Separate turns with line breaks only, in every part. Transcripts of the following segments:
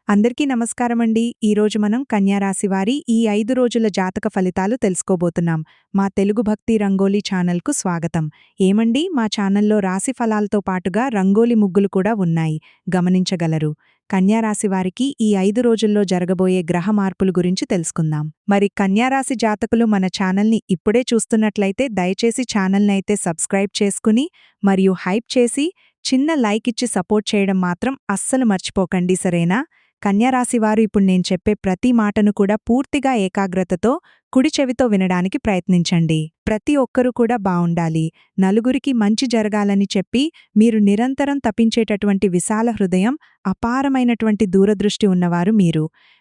అందరికీ నమస్కారమండి. ఈరోజు మనం కన్యారాశి వారి ఈ 5 రోజుల జాతక ఫలితాలు తెలుసుకోబోతున్నాం. మా తెలుగు భక్తి రంగోలీ ఛానల్కు స్వాగతం. ఏమండి, మా ఛానల్లో రాశి ఫలాలతో పాటుగా రంగోలి ముగ్గులు కూడా ఉన్నాయి, గమనించగలరు. కన్యారాశి వారికి ఈ 5 రోజుల్లో జరగబోయే గ్రహ మార్పుల గురించి తెలుసుకుందాం. మరి కన్యారాశి జాతకులు మన ఛానల్ని ఇప్పుడే చూస్తున్నట్లయితే దయచేసి ఛానల్నైతే సబ్స్క్రైబ్ చేసుకుని మరియు హైప్ చేసి చిన్న లైక్ ఇచ్చి సపోర్ట్ చేయడం మాత్రం అస్సలు మర్చిపోకండి, సరేనా? కన్యారాశివారు ఇప్పుడు నేను చెప్పే ప్రతి మాటను కూడా పూర్తిగా ఏకాగ్రతతో కుడి చెవితో వినడానికి ప్రయత్నించండి. ప్రతి ఒక్కరూ కూడా బావుండాలి, నలుగురికి మంచి జరగాలని చెప్పి మీరు నిరంతరం తపించేటటువంటి విశాల హృదయం, అపారమైనటువంటి దూరదృష్టి ఉన్నవారు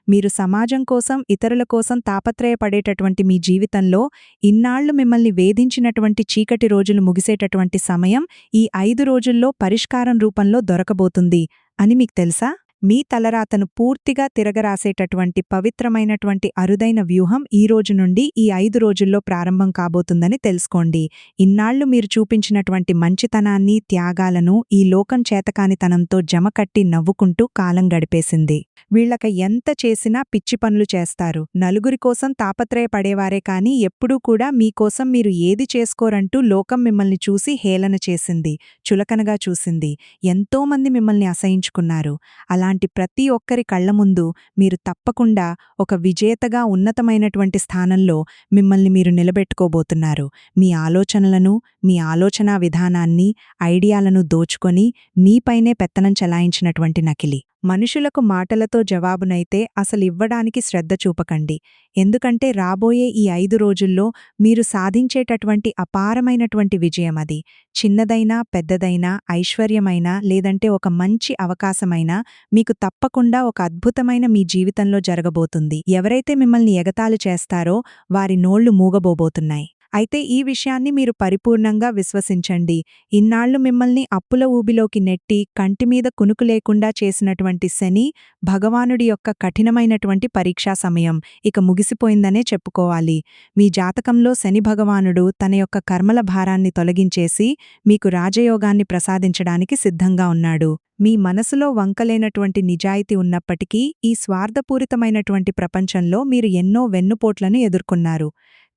మీరు సమాజం కోసం, ఇతరుల కోసం తాపత్రయపడేటటువంటి మీ జీవితంలో ఇన్నాళ్లు మిమ్మల్ని వేధించినటువంటి చీకటి రోజులు ముగిసేటటువంటి సమయం ఈ 5 రోజుల్లో పరిష్కారం రూపంలో దొరకబోతుంది అని మీకు తెలుసా? మీ తలరాతను పూర్తిగా తిరగరాసేటటువంటి పవిత్రమైనటువంటి అరుదైన వ్యూహం ఈ రోజు నుండి ఈ 5 రోజుల్లో ప్రారంభం కాబోతుందని తెలుసుకోండి. ఇన్నాళ్లు మీరు చూపించినటువంటి మంచితనాన్ని, త్యాగాలను ఈ లోకం చేతకానితనంతో జమకట్టి నవ్వుకుంటూ కాలం గడిపేసింది. వీళ్లక ఎంత చేసినా పిచ్చి పనులు చేస్తారు. నలుగురి కోసం తాపత్రయపడేవారే కాని ఎప్పుడూ కూడా మీకోసం మీరు ఏది చేసుకోరంటూ లోకం మిమ్మల్ని చూసి హేళన చేసింది, చులకనగా చూసింది. ఎంతోమంది మిమ్మల్ని అసహించుకున్నారు. అలాంటి ప్రతి ఒక్కరి కళ్ల ముందు మీరు తప్పకుండా ఒక విజేతగా ఉన్నతమైనటువంటి స్థానంలో మిమ్మల్ని మీరు నిలబెట్టుకోబోతున్నారు. మీ ఆలోచనలను, మీ ఆలోచనా విధానాన్ని, ఐడియాలను దోచుకొని మీపైనే పెత్తనం చలాయించినటువంటి నకిలీ మనుషులకు మాటలతో జవాబునైతే అసలివ్వడానికి శ్రద్ధ చూపకండి. ఎందుకంటే రాబోయే ఈ 5 రోజుల్లో మీరు సాధించేటటువంటి అపారమైనటువంటి విజయమది. చిన్నదైనా, పెద్దదైనా, ఐశ్వర్యమైనా లేదంటే ఒక మంచి అవకాశమైనా మీకు తప్పకుండా ఒక అద్భుతమైన మీ జీవితంలో జరగబోతుంది. ఎవరైతే మిమ్మల్ని ఎగతాళి చేస్తారో వారి నోళ్లు మూగబోబోతున్నాయి. అయితే ఈ విషయాన్ని మీరు పరిపూర్ణంగా విశ్వసించండి. ఇన్నాళ్లు మిమ్మల్ని అప్పుల ఊబిలోకి నెట్టి కంటిమీద కునుకు లేకుండా చేసినటువంటి శని భగవానుడి యొక్క కఠినమైనటువంటి పరీక్షా సమయం ఇక ముగిసిపోయిందనే చెప్పుకోవాలి. మీ జాతకంలో శని భగవానుడు తన యొక్క కర్మల భారాన్ని తొలగించేసి మీకు రాజయోగాన్ని ప్రసాదించడానికి సిద్ధంగా ఉన్నాడు. మీ మనసులో వంకలేనటువంటి నిజాయితీ ఉన్నప్పటికీ ఈ స్వార్థపూరితమైనటువంటి ప్రపంచంలో మీరు ఎన్నో వెన్నుపోట్లను ఎదుర్కొన్నారు.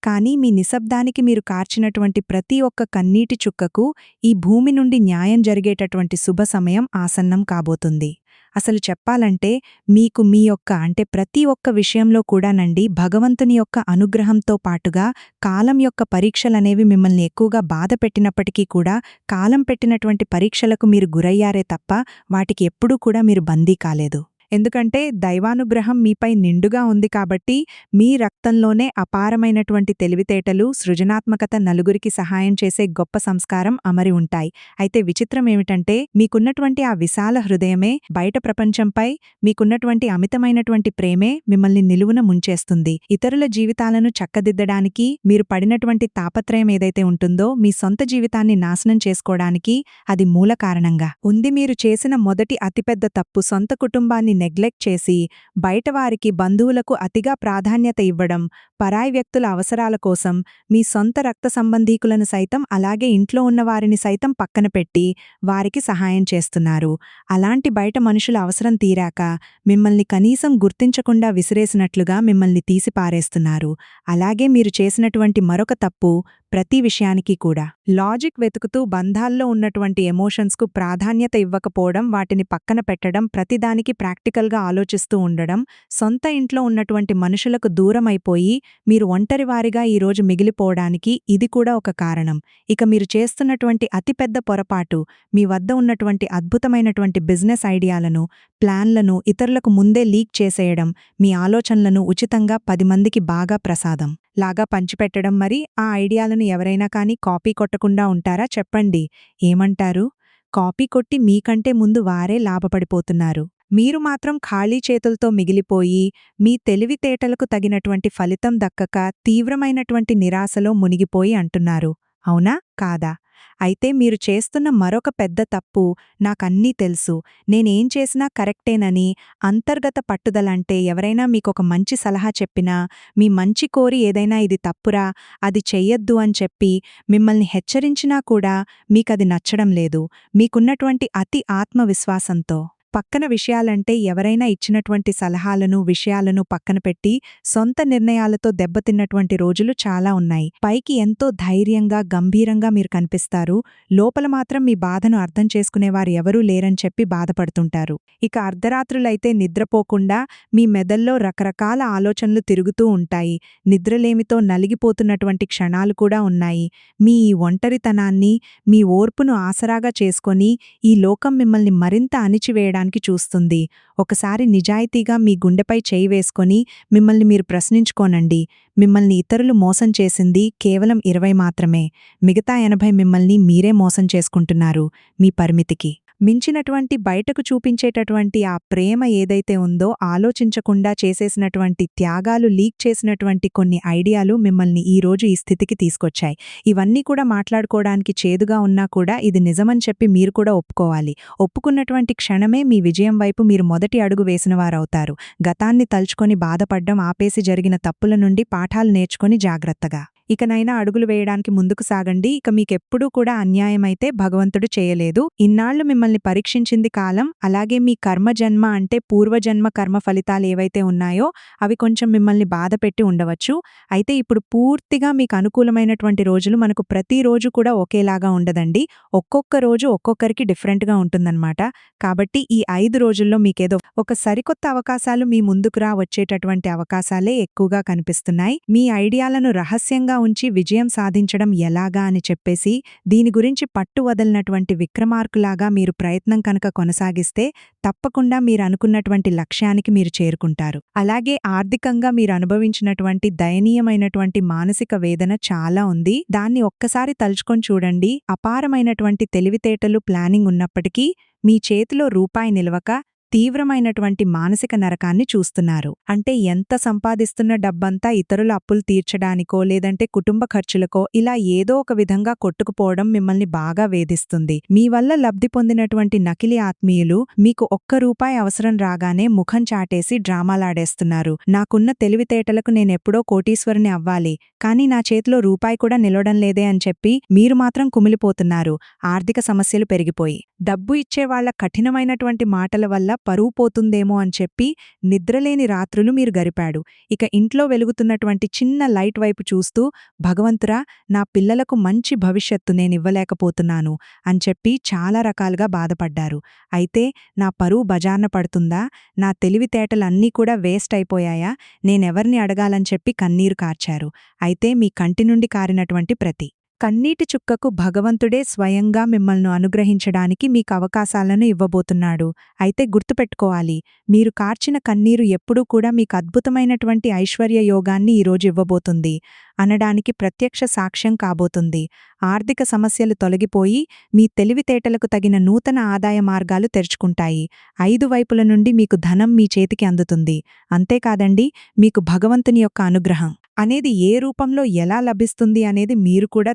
కానీ మీ నిశ్శబ్దానికి మీరు కార్చినటువంటి ప్రతి ఒక్క కన్నీటి చుక్కకు ఈ భూమి నుండి న్యాయం జరిగేటటువంటి శుభ సమయం ఆసన్నం కాబోతుంది. అసలు చెప్పాలంటే మీకు మీ యొక్క ప్రతి ఒక్క విషయంలో కూడానండి భగవంతుని యొక్క అనుగ్రహంతో పాటుగా కాలం యొక్క పరీక్షలనేవి మిమ్మల్ని ఎక్కువగా బాధ పెట్టినప్పటికీ కూడా కాలం పెట్టినటువంటి పరీక్షలకు మీరు గురయ్యారే తప్ప వాటికి ఎప్పుడూ కూడా మీరు బందీ కాలేదు. ఎందుకంటే దైవానుగ్రహం మీపై నిండుగా ఉంది కాబట్టి మీ రక్తంలోనే అపారమైనటువంటి తెలివితేటలు, సృజనాత్మకత, నలుగురికి సహాయం చేసే గొప్ప సంస్కారం అమరి ఉంటాయి. అయితే విచిత్రమేమిటంటే మీకున్నటువంటి ఆ విశాల హృదయమే బయట ప్రపంచంపై మీకున్నటువంటి అమితమైనటువంటి ప్రేమే మిమ్మల్ని నిలువున ముంచేస్తుంది. ఇతరుల జీవితాలను చక్కదిద్దడానికి మీరు పడినటువంటి తాపత్రయం ఏదైతే ఉంటుందో మీ సొంత జీవితాన్ని నాశనం చేసుకోవడానికి అది మూల కారణంగా ఉంది. మీరు చేసిన మొదటి అతిపెద్ద తప్పు సొంత కుటుంబాన్ని నెగ్లెక్ట్ చేసి బయటవారికి, బంధువులకు అతిగా ప్రాధాన్యత ఇవ్వడం, పరాయి వ్యక్తుల అవసరాల కోసం మీ సొంత రక్త సంబంధీకులను సైతం అలాగే ఇంట్లో ఉన్నవారిని సైతం పక్కన పెట్టి వారికి సహాయం చేస్తున్నారు. అలాంటి బయట మనుషుల అవసరం తీరాక మిమ్మల్ని కనీసం గుర్తించకుండా విసిరేసినట్లుగా మిమ్మల్ని తీసిపారేస్తున్నారు. అలాగే మీరు చేసినటువంటి మరొక తప్పు ప్రతి విషయానికి కూడా లాజిక్ వెతుకుతూ బంధాల్లో ఉన్నటువంటి ఎమోషన్స్కు ప్రాధాన్యత ఇవ్వకపోవడం, వాటిని పక్కన పెట్టడం, ప్రతిదానికి ప్రాక్టికల్గా ఆలోచిస్తూ ఉండడం, సొంత ఇంట్లో ఉన్నటువంటి మనుషులకు దూరమైపోయి మీరు ఒంటరివారిగా ఈరోజు మిగిలిపోవడానికి ఇది కూడా ఒక కారణం. ఇక మీరు చేస్తున్నటువంటి అతిపెద్ద పొరపాటు మీ వద్ద ఉన్నటువంటి అద్భుతమైనటువంటి బిజినెస్ ఐడియాలను, ప్లాన్లను ఇతరులకు ముందే లీక్ చేసేయడం, మీ ఆలోచనలను ఉచితంగా 10 మందికి బాగా ప్రసాదం లాగా పంచిపెట్టడం. మరి ఆ ఐడియాలను ఎవరైనా కానీ కాపీ కొట్టకుండా ఉంటారా చెప్పండి? ఏమంటారు? కాపీ కొట్టి మీకంటే ముందు వారే లాభపడిపోతున్నారు. మీరు మాత్రం ఖాళీ చేతులతో మిగిలిపోయి మీ తెలివితేటలకు తగినటువంటి ఫలితం దక్కక తీవ్రమైనటువంటి నిరాశలో మునిగిపోయి అంటున్నారు. అవునా కాదా? అయితే మీరు చేస్తున్న మరొక పెద్ద తప్పు నాకన్నీ తెలుసు, నేనేం చేసినా కరెక్టేనని అంతర్గత పట్టుదలంటే ఎవరైనా మీకొక మంచి సలహా చెప్పినా, మీ మంచి కోరి ఏదైనా ఇది తప్పురా, అది చెయ్యొద్దు అని చెప్పి మిమ్మల్ని హెచ్చరించినా కూడా మీకది నచ్చడం లేదు. మీకున్నటువంటి అతి ఆత్మవిశ్వాసంతో పక్కన విషయాలంటే ఎవరైనా ఇచ్చినటువంటి సలహాలను, విషయాలను పక్కన పెట్టి సొంత నిర్ణయాలతో దెబ్బతిన్నటువంటి రోజులు చాలా ఉన్నాయి. పైకి ఎంతో ధైర్యంగా, గంభీరంగా మీరు కనిపిస్తారు. లోపల మాత్రం మీ బాధను అర్థం చేసుకునేవారు ఎవరూ లేరని చెప్పి బాధపడుతుంటారు. ఇక అర్ధరాత్రులైతే నిద్రపోకుండా మీ మెదల్లో రకరకాల ఆలోచనలు తిరుగుతూ ఉంటాయి. నిద్రలేమితో నలిగిపోతున్నటువంటి క్షణాలు కూడా ఉన్నాయి. మీ ఈ ఒంటరితనాన్ని, మీ ఓర్పును ఆసరాగా చేసుకొని ఈ లోకం మిమ్మల్ని మరింత అణిచివేయడానికి చూస్తుంది. ఒకసారి నిజాయితీగా మీ గుండెపై చేయి వేసుకొని మిమ్మల్ని మీరు ప్రశ్నించుకోనండి. మిమ్మల్ని ఇతరులు మోసం చేసింది కేవలం 20 మాత్రమే. మిగతా 80 మిమ్మల్ని మీరే మోసం చేసుకుంటున్నారు మీ పరిమితికి మించినటువంటి బయటకు చూపించేటటువంటి ఆ ప్రేమ ఏదైతే ఉందో ఆలోచించకుండా చేసేసినటువంటి త్యాగాలు లీక్ చేసినటువంటి కొన్ని ఐడియాలు మిమ్మల్ని ఈరోజు ఈ స్థితికి తీసుకొచ్చాయి. ఇవన్నీ కూడా మాట్లాడుకోవడానికి చేదుగా ఉన్నా కూడా ఇది నిజమని చెప్పి మీరు కూడా ఒప్పుకోవాలి. ఒప్పుకున్నటువంటి క్షణమే మీ విజయం వైపు మీరు మొదటి అడుగు వేసినవారవుతారు. గతాన్ని తలుచుకొని బాధపడ్డం ఆపేసి జరిగిన తప్పుల నుండి పాఠాలు నేర్చుకొని జాగ్రత్తగా ఇకనైనా అడుగులు వేయడానికి ముందుకు సాగండి. ఇక మీకెప్పుడూ కూడా అన్యాయమైతే భగవంతుడు చేయలేదు. ఇన్నాళ్లు మిమ్మల్ని పరీక్షించింది కాలం. అలాగే మీ కర్మజన్మ అంటే పూర్వజన్మ కర్మ ఫలితాలు ఏవైతే ఉన్నాయో అవి కొంచెం మిమ్మల్ని బాధపెట్టి ఉండవచ్చు. అయితే ఇప్పుడు పూర్తిగా మీకు అనుకూలమైనటువంటి రోజులు మనకు ప్రతిరోజు కూడా ఒకేలాగా ఉండదండి. ఒక్కొక్క రోజు ఒక్కొక్కరికి డిఫరెంట్గా ఉంటుందన్నమాట. కాబట్టి ఈ 5 రోజుల్లో మీకేదో ఒక సరికొత్త అవకాశాలు మీ ముందుకు వచ్చేటటువంటి అవకాశాలే ఎక్కువగా కనిపిస్తున్నాయి. మీ ఐడియాలను రహస్యంగా ఉంచి విజయం సాధించడం ఎలాగా అని చెప్పేసి దీని గురించి పట్టు వదలినటువంటి విక్రమార్కులాగా మీరు ప్రయత్నం కనుక కొనసాగిస్తే తప్పకుండా మీరు అనుకున్నటువంటి లక్ష్యానికి మీరు చేరుకుంటారు. అలాగే ఆర్థికంగా మీరు అనుభవించినటువంటి దయనీయమైనటువంటి మానసిక వేదన చాలా ఉంది. దాన్ని ఒక్కసారి తలుచుకొని చూడండి. అపారమైనటువంటి తెలివితేటలు, ప్లానింగ్ ఉన్నప్పటికీ మీ చేతిలో రూపాయి నిలవక తీవ్రమైనటువంటి మానసిక నరకాన్ని చూస్తున్నారు. అంటే ఎంత సంపాదిస్తున్న డబ్బంతా ఇతరుల అప్పులు తీర్చడానికో లేదంటే కుటుంబ ఖర్చులకో ఇలా ఏదో ఒక విధంగా కొట్టుకుపోవడం మిమ్మల్ని బాగా వేధిస్తుంది. మీ వల్ల లబ్ధి పొందినటువంటి నకిలీ ఆత్మీయులు మీకు ఒక్క రూపాయి అవసరం రాగానే ముఖం చాటేసి డ్రామాలాడేస్తున్నారు. నాకున్న తెలివితేటలకు నేనెప్పుడో కోటీశ్వరుని అవ్వాలి, కానీ నా చేతిలో రూపాయి కూడా నిలవడం లేదే అని చెప్పి మీరు మాత్రం కుమిలిపోతున్నారు. ఆర్థిక సమస్యలు పెరిగిపోయి డబ్బు ఇచ్చేవాళ్ల కఠినమైనటువంటి మాటల వల్ల పరువు పోతుందేమో అని చెప్పి నిద్రలేని రాత్రులు మీరు గరిపాడు. ఇక ఇంట్లో వెలుగుతున్నటువంటి చిన్న లైట్ వైపు చూస్తూ భగవంతురా, నా పిల్లలకు మంచి భవిష్యత్తు నేనివ్వలేకపోతున్నాను అని చెప్పి చాలా రకాలుగా బాధపడ్డారు. అయితే నా పరువు బజార్న పడుతుందా, నా తెలివితేటలన్నీ కూడా వేస్ట్ అయిపోయాయా, నేనెవర్ని అడగాలని చెప్పి కన్నీరు కార్చారు. అయితే మీ కంటి నుండి కారినటువంటి ప్రతి కన్నీటి చుక్కకు భగవంతుడే స్వయంగా మిమ్మల్ని అనుగ్రహించడానికి మీకు అవకాశాలను ఇవ్వబోతున్నాడు. అయితే గుర్తుపెట్టుకోవాలి, మీరు కార్చిన కన్నీరు ఎప్పుడూ కూడా మీకు అద్భుతమైనటువంటి ఐశ్వర్య యోగాన్ని ఈరోజు ఇవ్వబోతుంది అనడానికి ప్రత్యక్ష సాక్ష్యం కాబోతుంది. ఆర్థిక సమస్యలు తొలగిపోయి మీ తెలివితేటలకు తగిన నూతన ఆదాయ మార్గాలు తెరుచుకుంటాయి. 5 వైపుల నుండి మీకు ధనం మీ చేతికి అందుతుంది. అంతేకాదండి, మీకు భగవంతుని యొక్క అనుగ్రహం అనేది ఏ రూపంలో ఎలా లభిస్తుంది అనేది మీరు కూడా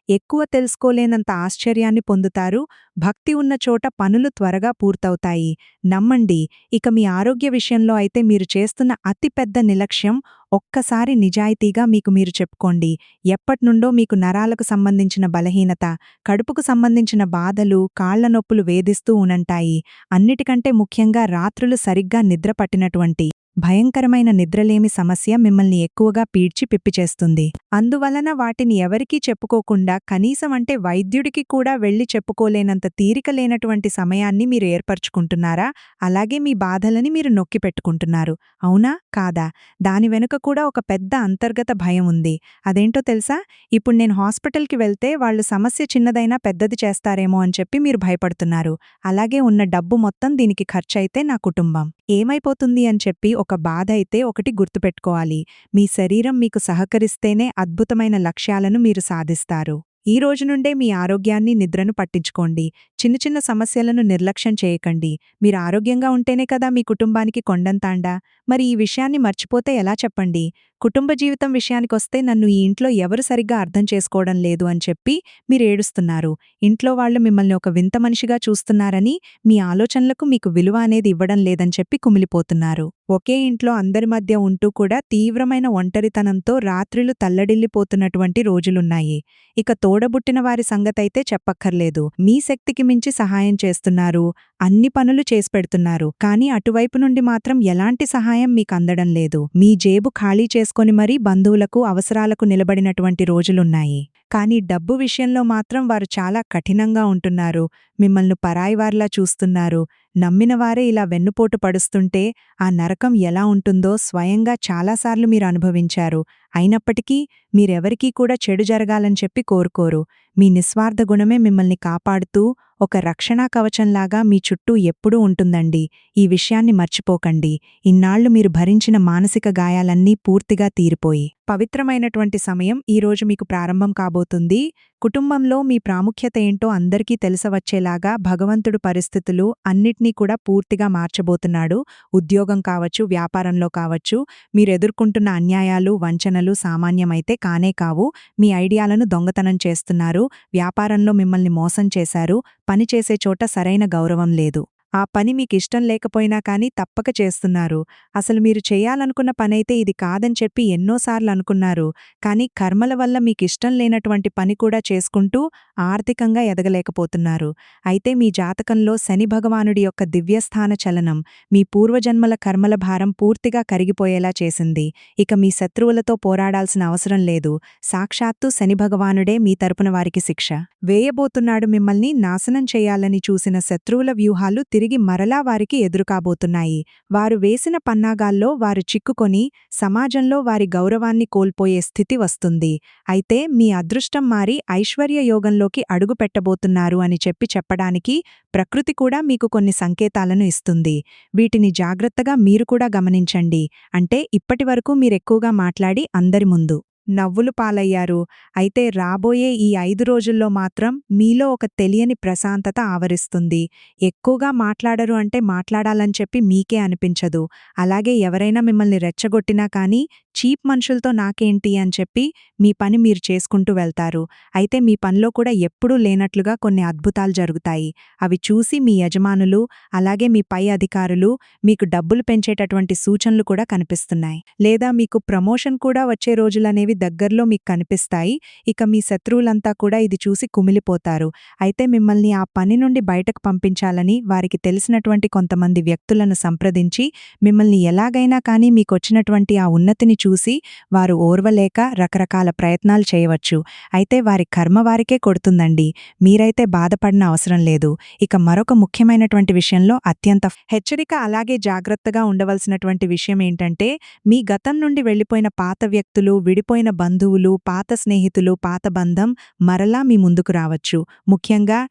ఎక్కువ తెలుసుకోలేనంత ఆశ్చర్యాన్ని పొందుతారు. భక్తి ఉన్న చోట పనులు త్వరగా పూర్తవుతాయి. నమ్మండి. ఇక మీ ఆరోగ్య విషయంలో అయితే మీరు చేస్తున్న అతిపెద్ద నిర్లక్ష్యం ఒక్కసారి నిజాయితీగా మీకు మీరు చెప్పుకోండి. ఎప్పట్నుండో మీకు నరాలకు సంబంధించిన బలహీనత, కడుపుకు సంబంధించిన బాధలు, కాళ్ల నొప్పులు వేధిస్తూ ఉనంటాయి. అన్నిటికంటే ముఖ్యంగా రాత్రులు సరిగ్గా నిద్ర పట్టినటువంటి భయంకరమైన నిద్రలేమి సమస్య మిమ్మల్ని ఎక్కువగా పీడ్చి పిప్పిచేస్తుంది. అందువలన వాటిని ఎవరికీ చెప్పుకోకుండా కనీసం అంటే వైద్యుడికి కూడా వెళ్లి చెప్పుకోలేనంత తీరిక లేనటువంటి సమయాన్ని మీరు ఏర్పరచుకుంటున్నారా? అలాగే మీ బాధలని మీరు నొక్కిపెట్టుకుంటున్నారు. అవునా కాదా? దాని వెనుక కూడా ఒక పెద్ద అంతర్గత భయం ఉంది. అదేంటో తెలుసా? ఇప్పుడు నేను హాస్పిటల్కి వెళ్తే వాళ్లు సమస్య చిన్నదైనా పెద్దది చేస్తారేమో అని చెప్పి మీరు భయపడుతున్నారు. అలాగే ఉన్న డబ్బు మొత్తం దీనికి ఖర్చయితే నా కుటుంబం ఏమైపోతుంది అని చెప్పి ఒక బాధ అయితే ఒకటి గుర్తుపెట్టుకోవాలి. మీ శరీరం మీకు సహకరిస్తేనే అద్భుతమైన లక్ష్యాలను మీరు సాధిస్తారు. ఈ రోజు నుండే మీ ఆరోగ్యాన్ని, నిద్రను పట్టించుకోండి. చిన్న చిన్న సమస్యలను నిర్లక్ష్యం చేయకండి. మీరు ఆరోగ్యంగా ఉంటేనే కదా మీ కుటుంబానికి కొండంతాండా. మరి ఈ విషయాన్ని మర్చిపోతే ఎలా చెప్పండి? కుటుంబ జీవితం విషయానికొస్తే నన్ను ఈ ఇంట్లో ఎవరు సరిగ్గా అర్థం చేసుకోవడం లేదు అని చెప్పి మీరు ఏడుస్తున్నారు. ఇంట్లో వాళ్లు మిమ్మల్ని ఒక వింత మనిషిగా చూస్తున్నారని, మీ ఆలోచనలకు మీకు విలువ అనేది ఇవ్వడం లేదని చెప్పి కుమిలిపోతున్నారు. ఒకే ఇంట్లో అందరి మధ్య ఉంటూ కూడా తీవ్రమైన ఒంటరితనంతో రాత్రిలు తల్లడిల్లిపోతున్నటువంటి రోజులున్నాయి. ఇక తోడబుట్టిన వారి సంగతైతే చెప్పక్కర్లేదు. మీ శక్తికి మించి సహాయం చేస్తున్నారు. అన్ని పనులు చేసిపెడుతున్నారు, కానీ అటువైపు నుండి మాత్రం ఎలాంటి సహాయం మీకందడం లేదు. మీ జేబు ఖాళీ చేసుకొని మరీ బంధువులకు, అవసరాలకు నిలబడినటువంటి రోజులున్నాయి. కానీ డబ్బు విషయంలో మాత్రం వారు చాలా కఠినంగా ఉంటున్నారు. మిమ్మల్ని పరాయివారిలా చూస్తున్నారు. నమ్మినవారే ఇలా వెన్నుపోటు పడుస్తుంటే ఆ నరకం ఎలా ఉంటుందో స్వయంగా చాలాసార్లు మీరు అనుభవించారు. అయినప్పటికీ మీరెవరికీ కూడా చెడు జరగాలని చెప్పి కోరుకోరు. మీ నిస్వార్థ గుణమే మిమ్మల్ని కాపాడుతూ ఒక రక్షణా కవచంలాగా మీ చుట్టూ ఎప్పుడూ ఉంటుందండి. ఈ విషయాన్ని మర్చిపోకండి. ఇన్నాళ్లు మీరు భరించిన మానసిక గాయాలన్నీ పూర్తిగా తీరిపోయి పవిత్రమైనటువంటి సమయం ఈరోజు మీకు ప్రారంభం కాబోతుంది. కుటుంబంలో మీ ప్రాముఖ్యత ఏంటో అందరికీ తెలిసవచ్చేలాగా భగవంతుడు పరిస్థితులు అన్నిటినీ కూడా పూర్తిగా మార్చబోతున్నాడు. ఉద్యోగం కావచ్చు, వ్యాపారంలో కావచ్చు, మీరెదుర్కొంటున్న అన్యాయాలు, వంచనలు సామాన్యమైతే కానే కావు. మీ ఐడియాలను దొంగతనం చేస్తున్నారు. వ్యాపారంలో మిమ్మల్ని మోసం చేశారు. పనిచేసే చోట సరైన గౌరవం లేదు. ఆ పని మీకిష్టం లేకపోయినా కానీ తప్పక చేస్తున్నారు. అసలు మీరు చేయాలనుకున్న పనైతే ఇది కాదని చెప్పి ఎన్నోసార్లు అనుకున్నారు. కానీ కర్మల వల్ల మీకిష్టం లేనటువంటి పని కూడా చేసుకుంటూ ఆర్థికంగా ఎదగలేకపోతున్నారు. అయితే మీ జాతకంలో శని భగవానుడి యొక్క దివ్యస్థాన చలనం మీ పూర్వజన్మల కర్మల భారం పూర్తిగా కరిగిపోయేలా చేసింది. ఇక మీ శత్రువులతో పోరాడాల్సిన అవసరం లేదు. సాక్షాత్తు శని భగవానుడే మీ తరపున వారికి శిక్ష వేయబోతున్నాడు. మిమ్మల్ని నాశనం చేయాలని చూసిన శత్రువుల వ్యూహాలు తిరిగి మరలా వారికి ఎదురుకాబోతున్నాయి. వారు వేసిన పన్నాగాల్లో వారు చిక్కుకొని సమాజంలో వారి గౌరవాన్ని కోల్పోయే స్థితి వస్తుంది. అయితే మీ అదృష్టం మారి ఐశ్వర్య యోగంలోకి అడుగుపెట్టబోతున్నారు అని చెప్పడానికి ప్రకృతి కూడా మీకు కొన్ని సంకేతాలను ఇస్తుంది. వీటిని జాగ్రత్తగా మీరు కూడా గమనించండి. అంటే ఇప్పటివరకు మీరెక్కువగా మాట్లాడి అందరి ముందు నవ్వులు పాలయ్యారు. అయితే రాబోయే ఈ 5 రోజుల్లో మాత్రం మీలో ఒక తెలియని ప్రశాంతత ఆవరిస్తుంది. ఎక్కువగా మాట్లాడరు అంటే మాట్లాడాలని చెప్పి మీకే అనిపించదు. అలాగే ఎవరైనా మిమ్మల్ని రెచ్చగొట్టినా కానీ చీప్ మనుషులతో నాకేంటి అని చెప్పి మీ పని మీరు చేసుకుంటూ వెళ్తారు. అయితే మీ పనిలో కూడా ఎప్పుడూ లేనట్లుగా కొన్ని అద్భుతాలు జరుగుతాయి. అవి చూసి మీ యజమానులు, అలాగే మీ పై అధికారులు మీకు డబ్బులు పెంచేటటువంటి సూచనలు కూడా కనిపిస్తున్నాయి. లేదా మీకు ప్రమోషన్ కూడా వచ్చే రోజులనేవి దగ్గర్లో మీకు కనిపిస్తాయి. ఇక మీ శత్రువులంతా కూడా ఇది చూసి కుమిలిపోతారు. అయితే మిమ్మల్ని ఆ పని నుండి బయటకు పంపించాలని వారికి తెలిసినటువంటి కొంతమంది వ్యక్తులను సంప్రదించి మిమ్మల్ని ఎలాగైనా కానీ మీకొచ్చినటువంటి ఆ ఉన్నతిని చూసి వారు ఓర్వలేక రకరకాల ప్రయత్నాలు చేయవచ్చు. అయితే వారి కర్మ వారికే కొడుతుందండి. మీరైతే బాధపడిన అవసరం లేదు. ఇక మరొక ముఖ్యమైనటువంటి విషయంలో అత్యంత హెచ్చరిక, అలాగే జాగ్రత్తగా ఉండవలసినటువంటి విషయం ఏంటంటే మీ గతం నుండి వెళ్లిపోయిన పాత వ్యక్తులు, విడిపోయిన బంధువులు, పాత స్నేహితులు, పాత బంధం మరలా మీ ముందుకు రావచ్చు. ముఖ్యంగా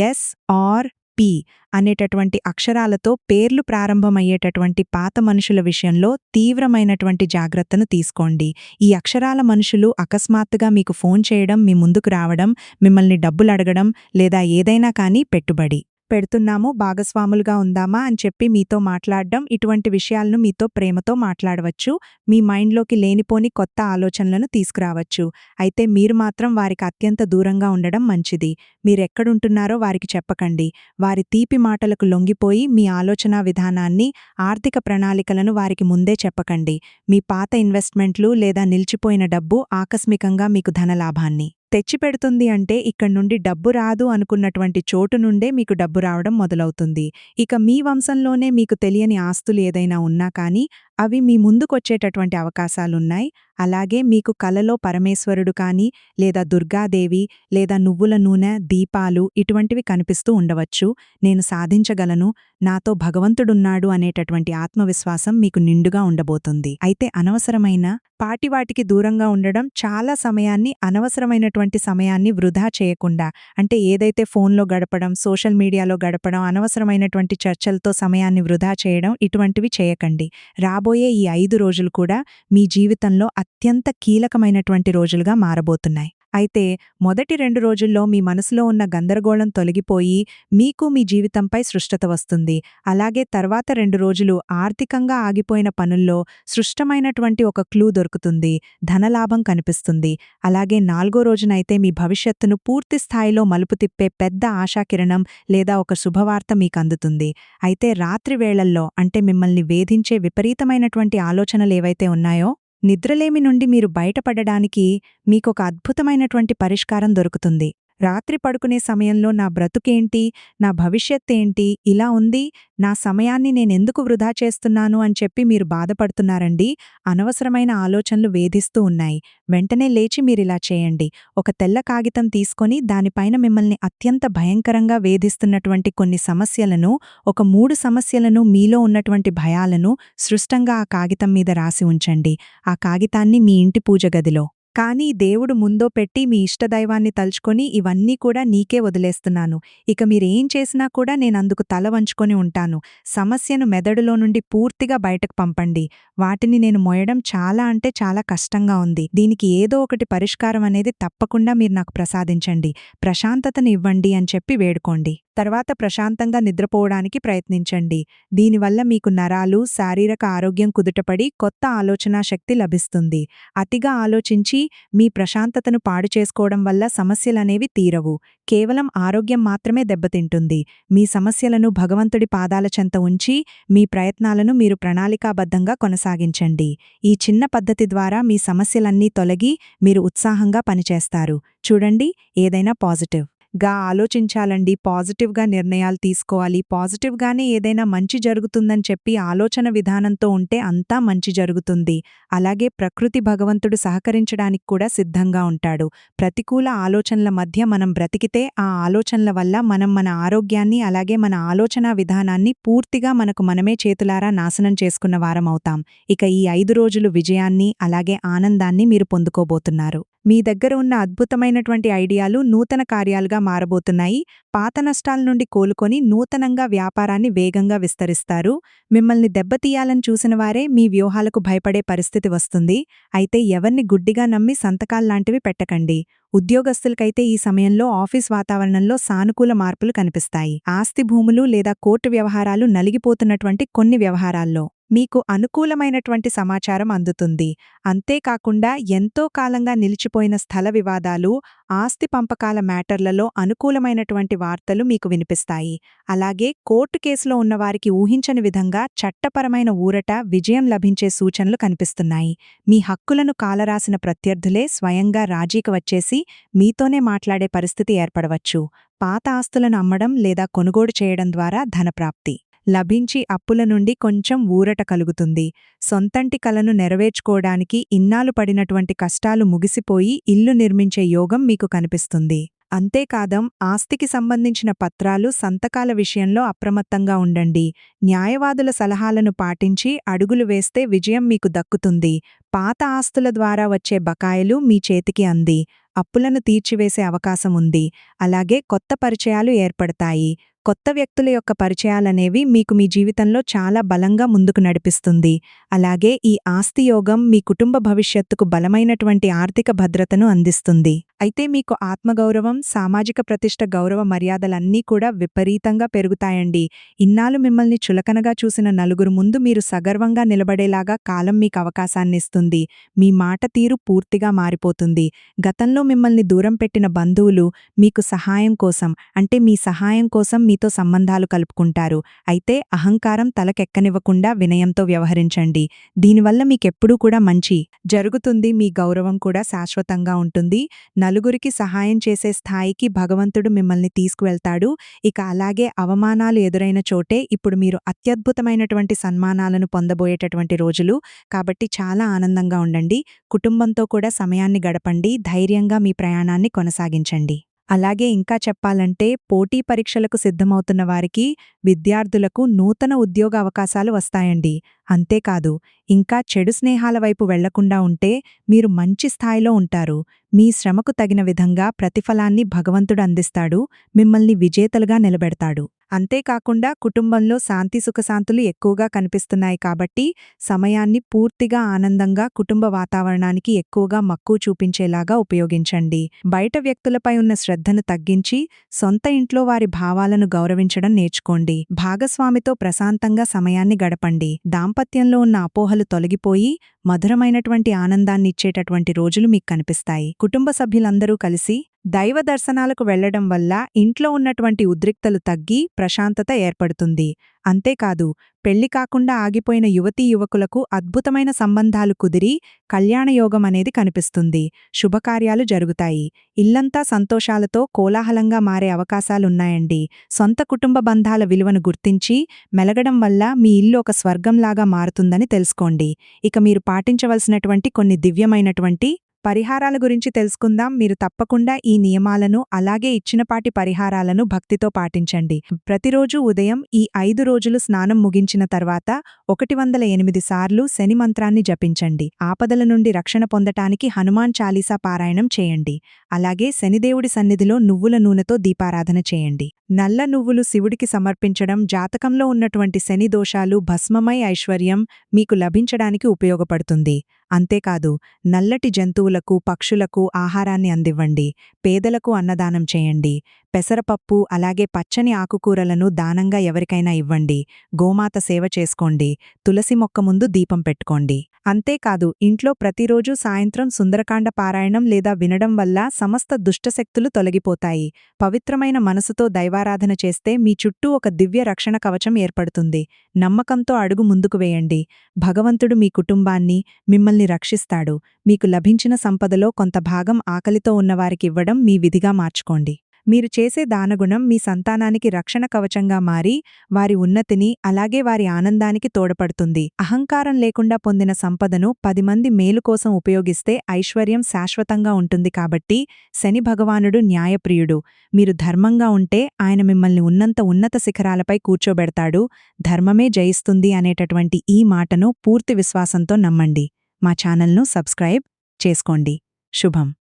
ఎస్ ఆర్ పి అనేటటువంటి అక్షరాలతో పేర్లు ప్రారంభమయ్యేటటువంటి పాత మనుషుల విషయంలో తీవ్రమైనటువంటి జాగ్రత్తను తీసుకోండి. ఈ అక్షరాల మనుషులు అకస్మాత్తుగా మీకు ఫోన్ చేయడం, మీ ముందుకు రావడం, మిమ్మల్ని డబ్బులడగడం లేదా ఏదైనా కానీ పెట్టుబడి పెడుతున్నాము, భాగస్వాములుగా ఉందామా అని చెప్పి మీతో మాట్లాడడం, ఇటువంటి విషయాలను మీతో ప్రేమతో మాట్లాడవచ్చు. మీ మైండ్లోకి లేనిపోని కొత్త ఆలోచనలను తీసుకురావచ్చు. అయితే మీరు మాత్రం వారికి అత్యంత దూరంగా ఉండడం మంచిది. మీరెక్కడుంటున్నారో వారికి చెప్పకండి. వారి తీపి మాటలకు లొంగిపోయి మీ ఆలోచనా విధానాన్ని, ఆర్థిక ప్రణాళికలను వారికి ముందే చెప్పకండి. మీ పాత ఇన్వెస్ట్మెంట్లు లేదా నిలిచిపోయిన డబ్బు ఆకస్మికంగా మీకు ధనలాభాన్ని తెచ్చిపెడుతుంది. అంటే ఇక్కడ్నుండి డబ్బు రాదు అనుకున్నటువంటి చోటు నుండే మీకు డబ్బు రావడం మొదలవుతుంది. ఇక మీ వంశంలోనే మీకు తెలియని ఆస్తులు ఏదైనా ఉన్నా కానీ అవి మీ ముందుకొచ్చేటటువంటి అవకాశాలున్నాయి. అలాగే మీకు కలలో పరమేశ్వరుడు కానీ లేదా దుర్గాదేవి లేదా నువ్వుల నూనె, దీపాలు ఇటువంటివి కనిపిస్తూ ఉండవచ్చు. నేను సాధించగలను, నాతో భగవంతుడున్నాడు అనేటటువంటి ఆత్మవిశ్వాసం మీకు నిండుగా ఉండబోతుంది. అయితే అనవసరమైన పాటివాటికి దూరంగా ఉండడం, చాలా సమయాన్ని అనవసరమైనటువంటి సమయాన్ని వృధా చేయకుండా, అంటే ఏదైతే ఫోన్లో గడపడం, సోషల్ మీడియాలో గడపడం, అనవసరమైనటువంటి చర్చలతో సమయాన్ని వృధా చేయడం ఇటువంటివి చేయకండి. రాబోయే ఈ 5 రోజులు కూడా మీ జీవితంలో అత్యంత కీలకమైనటువంటి రోజులుగా మారబోతున్నాయి. అయితే మొదటి 2 రోజుల్లో మీ మనసులో ఉన్న గందరగోళం తొలగిపోయి మీకు మీ జీవితంపై స్పష్టత వస్తుంది. అలాగే తర్వాత 2 రోజులు ఆర్థికంగా ఆగిపోయిన పనుల్లో స్పష్టమైనటువంటి ఒక క్లూ దొరుకుతుంది. ధనలాభం కనిపిస్తుంది. అలాగే 4వ రోజునైతే మీ భవిష్యత్తును పూర్తి స్థాయిలో మలుపు తిప్పే పెద్ద ఆశాకిరణం లేదా ఒక శుభవార్త మీకందుతుంది. అయితే రాత్రి వేళల్లో, అంటే మిమ్మల్ని వేధించే విపరీతమైనటువంటి ఆలోచనలేవైతే ఉన్నాయో, నిద్రలేమి నుండి మీరు బయటపడడానికి మీకొక అద్భుతమైనటువంటి పరిష్కారం దొరుకుతుంది. రాత్రి పడుకునే సమయంలో నా బ్రతుకేంటి, నా భవిష్యత్తేంటి, ఇలా ఉంది, నా సమయాన్ని నేనెందుకు వృధా చేస్తున్నాను అని చెప్పి మీరు బాధపడుతున్నారండి. అనవసరమైన ఆలోచనలు వేధిస్తూ ఉన్నాయి. వెంటనే లేచి మీరిలా చేయండి. ఒక తెల్ల కాగితం తీసుకొని దానిపైన మిమ్మల్ని అత్యంత భయంకరంగా వేధిస్తున్నటువంటి కొన్ని సమస్యలను, ఒక 3 సమస్యలను, మీలో ఉన్నటువంటి భయాలను సృష్టంగా ఆ కాగితం మీద రాసి ఉంచండి. ఆ కాగితాన్ని మీ ఇంటి పూజ గదిలో కానీ దేవుడు ముందో పెట్టి మీ ఇష్టదైవాన్ని తలుచుకొని ఇవన్నీ కూడా నీకే వదిలేస్తున్నాను. ఇక మీరేం చేసినా కూడా నేనందుకు తల వంచుకొని ఉంటాను. సమస్యను మెదడులో నుండి పూర్తిగా బయటకు పంపండి. వాటిని నేను మోయడం చాలా అంటే చాలా కష్టంగా ఉంది. దీనికి ఏదో ఒకటి పరిష్కారం అనేది తప్పకుండా మీరు నాకు ప్రసాదించండి. ప్రశాంతతను ఇవ్వండి అని చెప్పి వేడుకోండి. తర్వాత ప్రశాంతంగా నిద్రపోవడానికి ప్రయత్నించండి. దీనివల్ల మీకు నరాలు, శారీరక ఆరోగ్యం కుదుటపడి కొత్త ఆలోచనా శక్తి లభిస్తుంది. అతిగా ఆలోచించి మీ ప్రశాంతతను పాడు చేసుకోవడం వల్ల సమస్యలనేవి తీరవు. కేవలం ఆరోగ్యం మాత్రమే దెబ్బతింటుంది. మీ సమస్యలను భగవంతుడి పాదాల చెంత ఉంచి మీ ప్రయత్నాలను మీరు ప్రణాళికాబద్ధంగా కొనసాగించండి. ఈ చిన్న పద్ధతి ద్వారా మీ సమస్యలన్నీ తొలగి మీరు ఉత్సాహంగా పనిచేస్తారు. చూడండి, ఏదైనా పాజిటివ్గా ఆలోచించాలండి. పాజిటివ్గా నిర్ణయాలు తీసుకోవాలి. పాజిటివ్గానే ఏదైనా మంచి జరుగుతుందని చెప్పి ఆలోచన విధానంతో ఉంటే అంతా మంచి జరుగుతుంది. అలాగే ప్రకృతి భగవంతుడు సహకరించడానికి కూడా సిద్ధంగా ఉంటాడు. ప్రతికూల ఆలోచనల మధ్య మనం బ్రతికితే ఆ ఆలోచనల వల్ల మనం మన ఆరోగ్యాన్ని అలాగే మన ఆలోచనా విధానాన్ని పూర్తిగా మనకు మనమే చేతులారా నాశనం చేసుకున్న వారమవుతాం. ఇక ఈ 5 రోజులు విజయాన్ని అలాగే ఆనందాన్ని మీరు పొందుకోబోతున్నారు. మీ దగ్గర ఉన్న అద్భుతమైనటువంటి ఐడియాలు నూతన కార్యాలుగా మారబోతున్నాయి. పాత నష్టాల నుండి కోలుకొని నూతనంగా వ్యాపారాన్ని వేగంగా విస్తరిస్తారు. మిమ్మల్ని దెబ్బతీయాలని చూసినవారే మీ వ్యూహాలకు భయపడే పరిస్థితి వస్తుంది. అయితే ఎవర్ని గుడ్డిగా నమ్మి సంతకాల్లాంటివి పెట్టకండి. ఉద్యోగస్తులకైతే ఈ సమయంలో ఆఫీస్ వాతావరణంలో సానుకూల మార్పులు కనిపిస్తాయి. ఆస్తి భూములు లేదా కోర్టు వ్యవహారాలు నలిగిపోతున్నటువంటి కొన్ని వ్యవహారాల్లో మీకు అనుకూలమైనటువంటి సమాచారం అందుతుంది. అంతేకాకుండా ఎంతో కాలంగా నిలిచిపోయిన స్థల వివాదాలు, ఆస్తి పంపకాల మ్యాటర్లలో అనుకూలమైనటువంటి వార్తలు మీకు వినిపిస్తాయి. అలాగే కోర్టు కేసులో ఉన్నవారికి ఊహించని విధంగా చట్టపరమైన ఊరట, విజయం లభించే సూచనలు కనిపిస్తున్నాయి. మీ హక్కులను కాలరాసిన ప్రత్యర్థులే స్వయంగా రాజీకి వచ్చేసి మీతోనే మాట్లాడే పరిస్థితి ఏర్పడవచ్చు. పాత ఆస్తులను అమ్మడం లేదా కొనుగోడు చేయడం ద్వారా ధనప్రాప్తి లభించి అప్పుల నుండి కొంచెం ఊరట కలుగుతుంది. సొంతంటి కలను నెరవేర్చుకోవడానికి ఇన్నాళ్లు పడినటువంటి కష్టాలు ముగిసిపోయి ఇల్లు నిర్మించే యోగం మీకు కనిపిస్తుంది. అంతేకాదం ఆస్తికి సంబంధించిన పత్రాలు, సంతకాల విషయంలో అప్రమత్తంగా ఉండండి. న్యాయవాదుల సలహాలను పాటించి అడుగులు వేస్తే విజయం మీకు దక్కుతుంది. పాత ఆస్తుల ద్వారా వచ్చే బకాయిలు మీ చేతికి అంది అప్పులను తీర్చివేసే అవకాశం ఉంది. అలాగే కొత్త పరిచయాలు ఏర్పడతాయి. కొత్త వ్యక్తుల యొక్క పరిచయాలనేవి మీకు మీ జీవితంలో చాలా బలంగా ముందుకు నడిపిస్తుంది. అలాగే ఈ ఆస్తి యోగం మీ కుటుంబ భవిష్యత్తుకు బలమైనటువంటి ఆర్థిక భద్రతను అందిస్తుంది. అయితే మీకు ఆత్మగౌరవం, సామాజిక ప్రతిష్ట, గౌరవ మర్యాదలన్నీ కూడా విపరీతంగా పెరుగుతాయండి. ఇన్నాళ్ళు మిమ్మల్ని చులకనగా చూసిన నలుగురు ముందు మీరు సగర్వంగా నిలబడేలాగా కాలం మీకు అవకాశాన్నిస్తుంది. మీ మాట తీరు పూర్తిగా మారిపోతుంది. గతంలో మిమ్మల్ని దూరం పెట్టిన బంధువులు మీకు సహాయం కోసం, అంటే మీ సహాయం కోసం మీతో సంబంధాలు కలుపుకుంటారు. అయితే అహంకారం తలకెక్కనివ్వకుండా వినయంతో వ్యవహరించండి. దీనివల్ల మీకెప్పుడూ కూడా మంచి జరుగుతుంది. మీ గౌరవం కూడా శాశ్వతంగా ఉంటుంది. నలుగురికి సహాయం చేసే స్థాయికి భగవంతుడు మిమ్మల్ని తీసుకువెళ్తాడు. ఇక అలాగే అవమానాలు ఎదురైన చోటే ఇప్పుడు మీరు అత్యద్భుతమైనటువంటి సన్మానాలను పొందబోయేటటువంటి రోజులు. కాబట్టి చాలా ఆనందంగా ఉండండి. కుటుంబంతో కూడా సమయాన్ని గడపండి. ధైర్యంగా మీ ప్రయాణాన్ని కొనసాగించండి. అలాగే ఇంకా చెప్పాలంటే పోటీ పరీక్షలకు సిద్ధమవుతున్న వారికి, విద్యార్థులకు నూతన ఉద్యోగ అవకాశాలు వస్తాయండి. అంతేకాదు, ఇంకా చెడు స్నేహాల వైపు వెళ్లకుండా ఉంటే మీరు మంచి స్థాయిలో ఉంటారు. మీ శ్రమకు తగిన విధంగా ప్రతిఫలాన్ని భగవంతుడు అందిస్తాడు. మిమ్మల్ని విజేతలుగా నిలబెడతాడు. అంతేకాకుండా కుటుంబంలో శాంతి సుఖశాంతులు ఎక్కువగా కనిపిస్తున్నాయి. కాబట్టి సమయాన్ని పూర్తిగా ఆనందంగా కుటుంబ వాతావరణానికి ఎక్కువగా మక్కువ చూపించేలాగా ఉపయోగించండి. బయట వ్యక్తులపై ఉన్న శ్రద్ధను తగ్గించి సొంత ఇంట్లో వారి భావాలను గౌరవించడం నేర్చుకోండి. భాగస్వామితో ప్రశాంతంగా సమయాన్ని గడపండి. దాంపత్యంలో ఉన్న అపోహలు తొలగిపోయి మధురమైనటువంటి ఆనందాన్నిచ్చేటటువంటి రోజులు మీకు కనిపిస్తాయి. కుటుంబ సభ్యులందరూ కలిసి దైవ దర్శనాలకు వెళ్లడం వల్ల ఇంట్లో ఉన్నటువంటి ఉద్రిక్తలు తగ్గి ప్రశాంతత ఏర్పడుతుంది. అంతేకాదు, పెళ్లి కాకుండా ఆగిపోయిన యువతీ యువకులకు అద్భుతమైన సంబంధాలు కుదిరి కళ్యాణయోగం అనేది కనిపిస్తుంది. శుభకార్యాలు జరుగుతాయి. ఇల్లంతా సంతోషాలతో కోలాహలంగా మారే అవకాశాలున్నాయండి. సొంత కుటుంబ బంధాల విలువను గుర్తించి మెలగడం వల్ల మీ ఇల్లు ఒక స్వర్గంలాగా మారుతుందని తెలుసుకోండి. ఇక మీరు పాటించవలసినటువంటి కొన్ని దివ్యమైనటువంటి పరిహారాల గురించి తెలుసుకుందాం. మీరు తప్పకుండా ఈ నియమాలను అలాగే ఇచ్చినపాటి పరిహారాలను భక్తితో పాటించండి. ప్రతిరోజు ఉదయం ఈ 5 రోజులు స్నానం ముగించిన తర్వాత 108 సార్లు శని మంత్రాన్ని జపించండి. ఆపదల నుండి రక్షణ పొందటానికి హనుమాన్ చాలీసా పారాయణం చేయండి. అలాగే శనిదేవుడి సన్నిధిలో నువ్వుల నూనెతో దీపారాధన చేయండి. నల్ల నువ్వులు శివుడికి సమర్పించడం జాతకంలో ఉన్నటువంటి శని దోషాలు భస్మమై ఐశ్వర్యం మీకు లభించడానికి ఉపయోగపడుతుంది. అంతేకాదు, నల్లటి జంతువులకు పక్షులకు ఆహారాన్ని అందివ్వండి. పేదలకు అన్నదానం చేయండి. పెసరపప్పు అలాగే పచ్చని ఆకుకూరలను దానంగా ఎవరికైనా ఇవ్వండి. గోమాత సేవ చేసుకోండి. తులసి మొక్క ముందు దీపం పెట్టుకోండి. అంతేకాదు, ఇంట్లో ప్రతిరోజూ సాయంత్రం సుందరకాండ పారాయణం లేదా వినడం వల్ల సమస్త దుష్టశక్తులు తొలగిపోతాయి. పవిత్రమైన మనసుతో దైవారాధన చేస్తే మీ చుట్టూ ఒక దివ్య రక్షణ కవచం ఏర్పడుతుంది. నమ్మకంతో అడుగు ముందుకు వేయండి. భగవంతుడు మీ కుటుంబాన్ని, మిమ్మల్ని రక్షిస్తాడు. మీకు లభించిన సంపదలో కొంత భాగం ఆకలితో ఉన్నవారికివ్వడం మీ విధిగా మార్చుకోండి. మీరు చేసే దానగుణం మీ సంతానానికి రక్షణ కవచంగా మారి వారి ఉన్నతిని అలాగే వారి ఆనందానికి తోడ్పడుతుంది. అహంకారం లేకుండా పొందిన సంపదను 10 మంది మేలు కోసం ఉపయోగిస్తే ఐశ్వర్యం శాశ్వతంగా ఉంటుంది. కాబట్టి శని భగవానుడు న్యాయప్రియుడు. మీరు ధర్మంగా ఉంటే ఆయన మిమ్మల్ని ఉన్నత శిఖరాలపై కూర్చోబెడతాడు. ధర్మమే జయిస్తుంది అనేటటువంటి ఈ మాటను పూర్తి విశ్వాసంతో నమ్మండి. మా ఛానల్ను సబ్స్క్రైబ్ చేసుకోండి. శుభం.